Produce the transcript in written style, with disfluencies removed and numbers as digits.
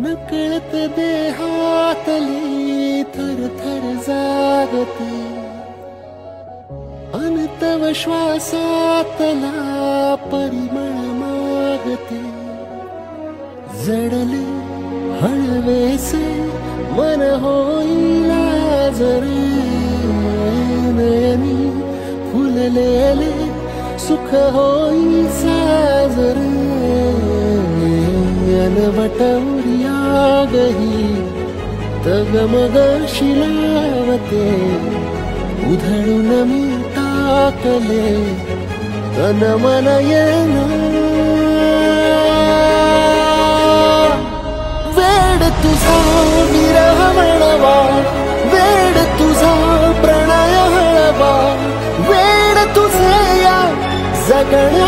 नकळत देहातली थर थर जागते, अनतव श्वासातला परिमळ मागते. जडले हळवेसे मन होईल जरे, नयनी फुललेले सुख होई साजरे. अनवटौर्या गही तगमग शिलावते, उधळून मी टाकले तन मन येना. वेड तुझा विरह म्हणवा, वेड तुझा प्रणय हळवा, वेड तुझे या जगण्या